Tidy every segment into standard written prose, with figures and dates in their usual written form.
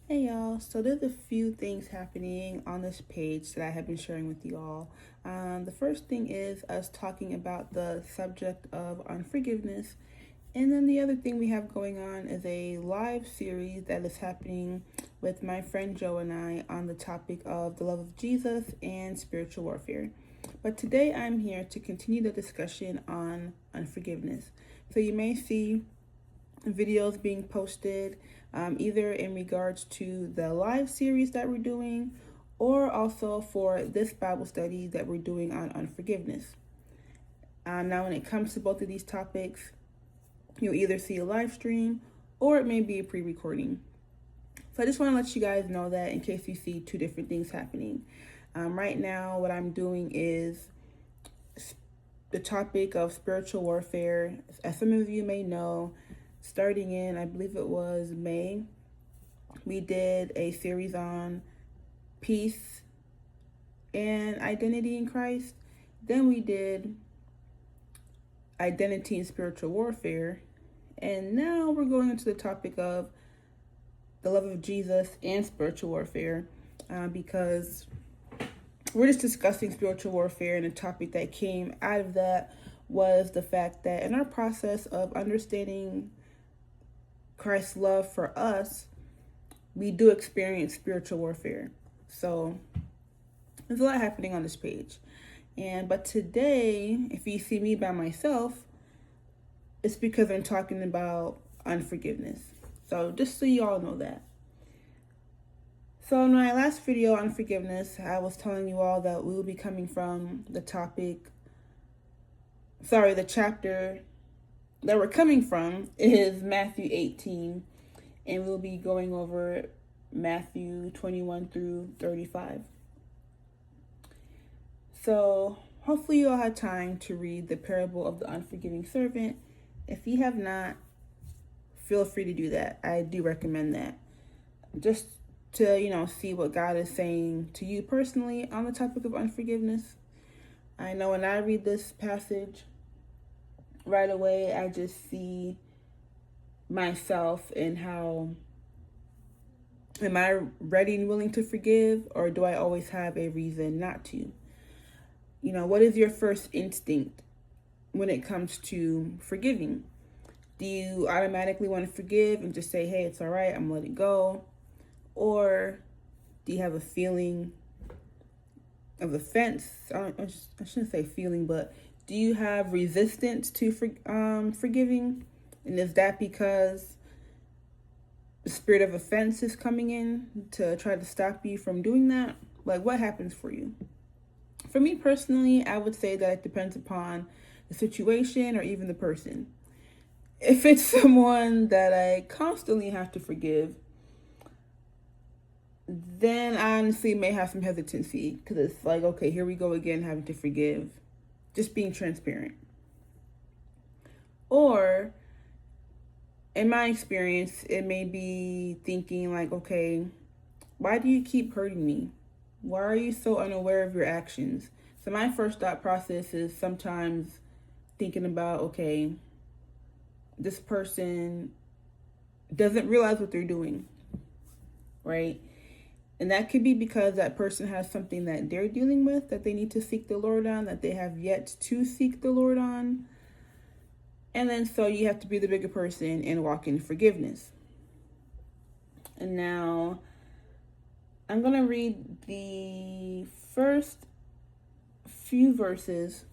Hey y'all, so there's a few things happening on this page that I have been sharing with you all. The first thing is us talking about the subject of unforgiveness. And then the other thing we have going on is a live series that is happening with my friend Joe and I on the topic of the love of Jesus and spiritual warfare. But today I'm here to continue the discussion on unforgiveness. So you may see videos being posted either in regards to the live series that we're doing or also for this Bible study that we're doing on unforgiveness. Now, when it comes to both of these topics, you'll either see a live stream or it may be a pre-recording. So I just want to let you guys know that in case you see two different things happening. Right now, what I'm doing is the topic of spiritual warfare. As some of you may know, starting in, I believe it was May, we did a series on peace and identity in Christ. Then we did identity and spiritual warfare. And now we're going into the topic of the love of Jesus and spiritual warfare because we're just discussing spiritual warfare, and a topic that came out of that was the fact that in our process of understanding Christ's love for us, we do experience spiritual warfare. So there's a lot happening on this page. But today, if you see me by myself, it's because I'm talking about unforgiveness. So just so you all know that. So in my last video on forgiveness, I was telling you all that we will be coming from the chapter that we're coming from is Matthew 18, and we'll be going over Matthew 21 through 35. So hopefully you all had time to read the parable of the unforgiving servant. If you have not, feel free to do that. I do recommend that. Just to, see what God is saying to you personally on the topic of unforgiveness. I know when I read this passage, right away, I just see myself and how, am I ready and willing to forgive, or do I always have a reason not to? What is your first instinct when it comes to forgiving? Do you automatically want to forgive and just say, hey, it's all right, I'm gonna let it go? Or do you have a feeling of offense? I shouldn't say feeling, but do you have resistance to forgiving? And is that because the spirit of offense is coming in to try to stop you from doing that? Like, what happens for you? For me personally, I would say that it depends upon the situation or even the person. If it's someone that I constantly have to forgive, then I honestly may have some hesitancy because it's like, okay, here we go again, having to forgive. Just being transparent. Or, in my experience, it may be thinking like, okay, why do you keep hurting me? Why are you so unaware of your actions? So my first thought process is sometimes thinking about, okay, this person doesn't realize what they're doing, right? And that could be because that person has something that they're dealing with that they need to seek the Lord on, that they have yet to seek the Lord on. And then so you have to be the bigger person and walk in forgiveness. And now I'm going to read the first few verses.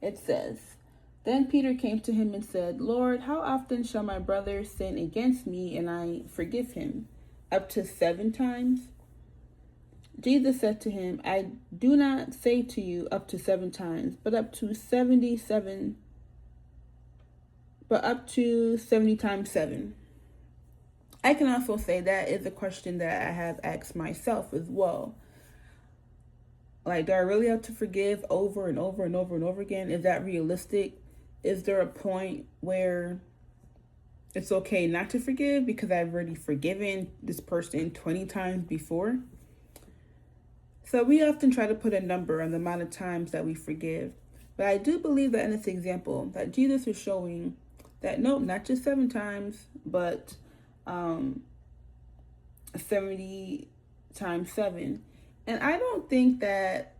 It says, "Then Peter came to him and said, 'Lord, how often shall my brother sin against me and I forgive him? Up to 7 times?' Jesus said to him, 'I do not say to you up to 7 times, but up to 70 times 7. I can also say that is a question that I have asked myself as well. Like, do I really have to forgive over and over and over and over again? Is that realistic? Is there a point where it's okay not to forgive because I've already forgiven this person 20 times before? So we often try to put a number on the amount of times that we forgive. But I do believe that in this example, that Jesus is showing that, nope, not just 7 times, but 70 times 7. And I don't think that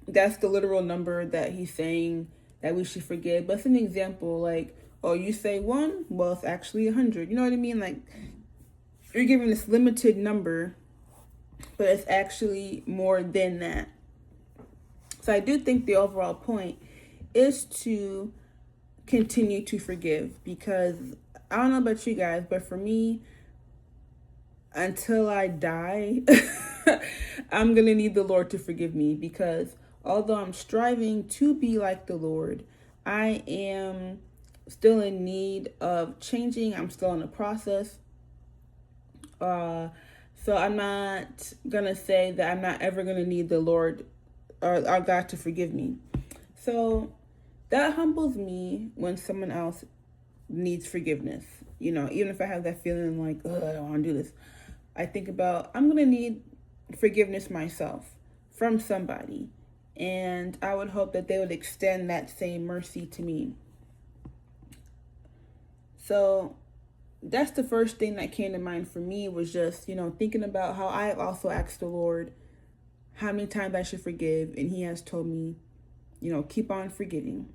that's the literal number that he's saying that we should forgive. But it's an example, like, oh, you say 1, well, it's actually 100. You know what I mean? Like, you're giving this limited number, but it's actually more than that. So I do think the overall point is to continue to forgive, because I don't know about you guys, but for me, until I die, I'm going to need the Lord to forgive me, because although I'm striving to be like the Lord, I am still in need of changing. I'm still in the process. So I'm not going to say that I'm not ever going to need the Lord or our God to forgive me. So that humbles me when someone else needs forgiveness. You know, even if I have that feeling like, oh, I don't want to do this, I think about, I'm going to need forgiveness myself from somebody. And I would hope that they would extend that same mercy to me. So that's the first thing that came to mind for me, was just, thinking about how I have also asked the Lord how many times I should forgive. And he has told me, keep on forgiving.